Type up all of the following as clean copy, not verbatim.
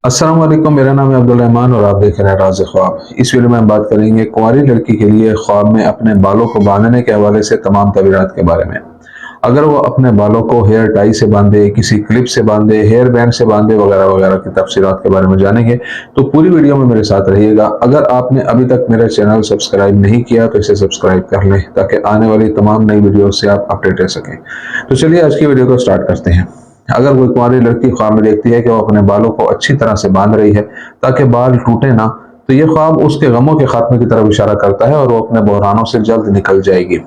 अस्सलाम वालेकुम, मेरा नाम है अब्दुल रहमान और आप देख रहे हैं राज़ ख्वाब। इस वीडियो में हम बात करेंगे कुंवारी लड़की के लिए ख्वाब में अपने बालों को बांधने के हवाले से तमाम तबीरात के बारे में। अगर वो अपने बालों को हेयर टाई से बांधे, किसी क्लिप से बांधे, हेयर बैंड से बांधे वगैरह वगैरह की तफसीलात के बारे में जानेंगे तो पूरी वीडियो में मेरे साथ रहिएगा। अगर आपने अभी तक मेरा चैनल सब्सक्राइब नहीं किया तो इसे सब्सक्राइब कर लें ताकि आने वाली तमाम नई वीडियो से आप अपडेट रह सकें। तो चलिए आज की वीडियो को स्टार्ट करते हैं। अगर कोई कुंवारी लड़की ख्वाब में देखती है कि वो अपने बालों को अच्छी तरह से बांध रही है ताकि बाल टूटे ना, तो ये ख्वाब उसके गमों के खात्मे की तरफ इशारा करता है और वो अपने बहरानों से जल्द निकल जाएगी।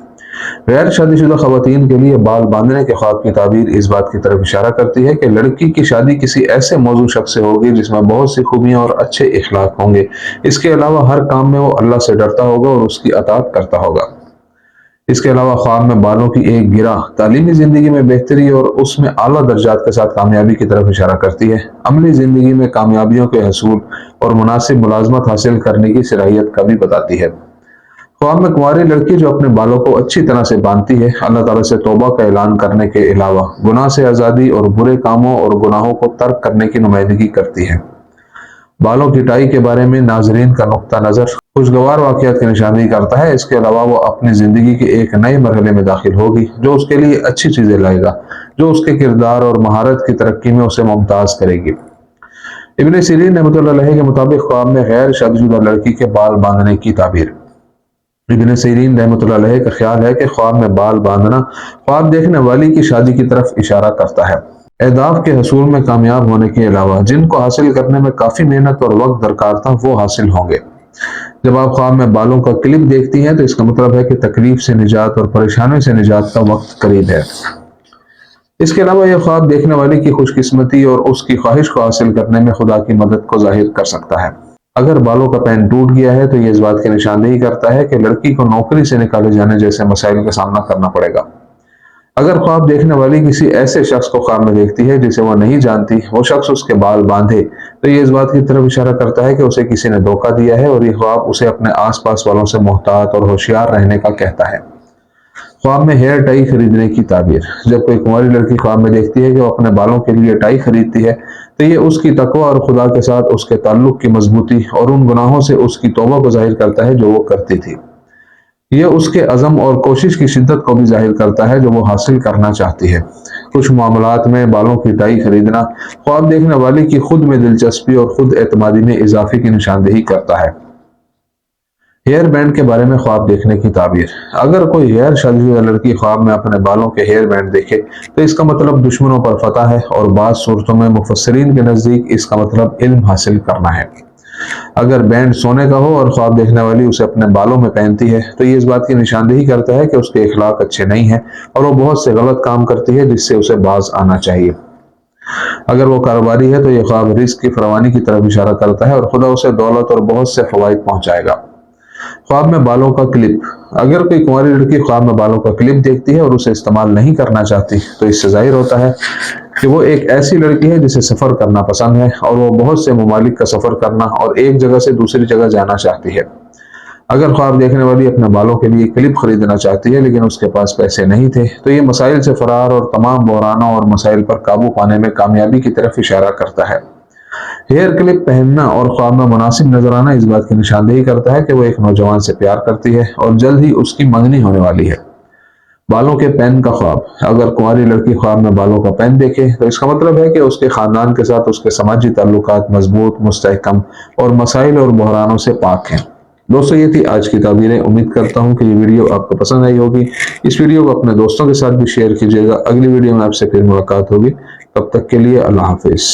गैर शादीशुदा खवातीन के लिए बाल बांधने के ख्वाब की ताबीर इस बात की तरफ इशारा करती है कि लड़की की शादी किसी ऐसे मौजू शख्स से होगी जिसमें बहुत सी खूबियां और अच्छे इखलाक होंगे। इसके अलावा हर काम में वो अल्लाह से डरता होगा और उसकी अताअत करता होगा। इसके अलावा ख्वाब में बालों की एक गिरा तालीमी जिंदगी में बेहतरी और उसमें आला दर्जात के साथ कामयाबी की तरफ इशारा करती है। अमली जिंदगी में कामयाबियों के हसूल और मुनासिब मुलाजमत हासिल करने की सलाहियत का भी बताती है। ख्वाब में कुंवारी लड़की जो अपने बालों को अच्छी तरह से बांधती है, अल्लाह ताला से तौबा का ऐलान करने के अलावा गुनाह से आज़ादी और बुरे कामों और गुनाहों को तर्क करने की नुमाइंदगी करती है। बालों की टाई के बारे में नाजरीन का नुक्ता नजर खुशगवार वाकयात की निशानदेही करता है। इसके अलावा वो अपनी जिंदगी के एक नए मरहले में दाखिल होगी जो उसके लिए अच्छी चीजें लाएगा, जो उसके किरदार और महारत की तरक्की में उसे मुमताज करेगी। इब्न सीरीन रहमतुल्लाह अलैह के मुताबिक ख्वाब में गैर शादीशुदा लड़की के बाल बांधने की ताबीर। इब्न सीरीन रहमतुल्लाह अलैह का ख्याल है कि ख्वाब में बाल बांधना ख्वाब देखने वाली की शादी की तरफ इशारा करता है। अहदाफ के हसूल में कामयाब होने के अलावा जिनको हासिल करने में काफी मेहनत और वक्त दरकार था वो हासिल होंगे। जब आप ख्वाब में बालों का क्लिप देखती हैं तो इसका मतलब है कि तकलीफ से निजात और परेशानी से निजात का वक्त करीब है। इसके अलावा यह ख्वाब देखने वाले की खुशकिस्मती और उसकी ख्वाहिश को हासिल करने में खुदा की मदद को जाहिर कर सकता है। अगर बालों का पैन टूट गया है तो यह इस बात की निशानदेही करता है कि लड़की को नौकरी से निकाले जाने जैसे मसाइल का सामना करना पड़ेगा। अगर ख्वाब देखने वाली किसी ऐसे शख्स को ख्वाब में देखती है जिसे वो नहीं जानती, वो शख्स उसके बाल बांधे, तो ये इस बात की तरफ इशारा करता है कि उसे किसी ने धोखा दिया है और ये ख्वाब उसे अपने आसपास वालों से मोहतात और होशियार रहने का कहता है। ख्वाब में हेयर टाई खरीदने की ताबीर। जब कोई कुंवारी लड़की ख्वाब में देखती है कि वो अपने बालों के लिए टाई खरीदती है तो ये उसकी तकवा और खुदा के साथ उसके ताल्लुक की मजबूती और उन गुनाहों से उसकी तौबा को जाहिर करता है जो वो करती थी। यह उसके अज़म और कोशिश की शिद्दत को भी जाहिर करता है जो वो हासिल करना चाहती है। कुछ मामलात में बालों की टाई खरीदना ख्वाब देखने वाली की खुद में दिलचस्पी और खुद एतमादी में इजाफे की निशानदेही करता है। हेयर बैंड के बारे में ख्वाब देखने की ताबीर। अगर कोई गैर शादीशुदा लड़की ख्वाब में अपने बालों के हेयर बैंड देखे तो इसका मतलब दुश्मनों पर फतह है और बाज़ सूरतों में मुफस्सिरीन के नजदीक इसका मतलब इल्म हासिल करना है। अगर बैंड सोने का हो और ख्वाब देखने वाली उसे अपने बालों में पहनती है तो ये इस बात की निशानदेही करता है कि उसके इखलाक अच्छे नहीं हैं और वो बहुत से गलत काम करती है जिससे उसे बाज आना चाहिए। अगर वो कारोबारी है तो ये ख्वाब रिस्क की फरावानी की तरफ इशारा करता है और खुदा उसे दौलत और बहुत से फवाइद पहुंचाएगा। ख्वाब में बालों का क्लिप। अगर कोई कुंवारी लड़की ख्वाब में बालों का क्लिप देखती है और उसे इस्तेमाल नहीं करना चाहती तो इससे जाहिर होता है कि वो एक ऐसी लड़की है जिसे सफर करना पसंद है और वो बहुत से ममालिक का सफर करना और एक जगह से दूसरी जगह जाना चाहती है। अगर ख्वाब देखने वाली अपने बालों के लिए क्लिप खरीदना चाहती है लेकिन उसके पास पैसे नहीं थे तो ये मसाइल से फरार और तमाम बहरानों और मसाइल पर काबू पाने में कामयाबी की तरफ इशारा करता है। हेयर क्लिप पहनना और ख्वाब में मुनासिब नजर आना इस बात की निशानदेही करता है कि वो एक नौजवान से प्यार करती है और जल्द ही उसकी मंगनी होने वाली है। बालों के पेन का ख्वाब। अगर कुंवारी लड़की ख्वाब में बालों का पेन देखे तो इसका मतलब है कि उसके खानदान के साथ उसके समाजी ताल्लुकात मजबूत, मुस्तहकम और मसाइल और बहरानों से पाक हैं। दोस्तों, ये थी आज की ताबीरें। उम्मीद करता हूँ कि ये वीडियो आपको पसंद आई होगी। इस वीडियो को अपने दोस्तों के साथ भी शेयर कीजिएगा। अगली वीडियो में आपसे फिर मुलाकात होगी। तब तक के लिए अल्लाह हाफिज।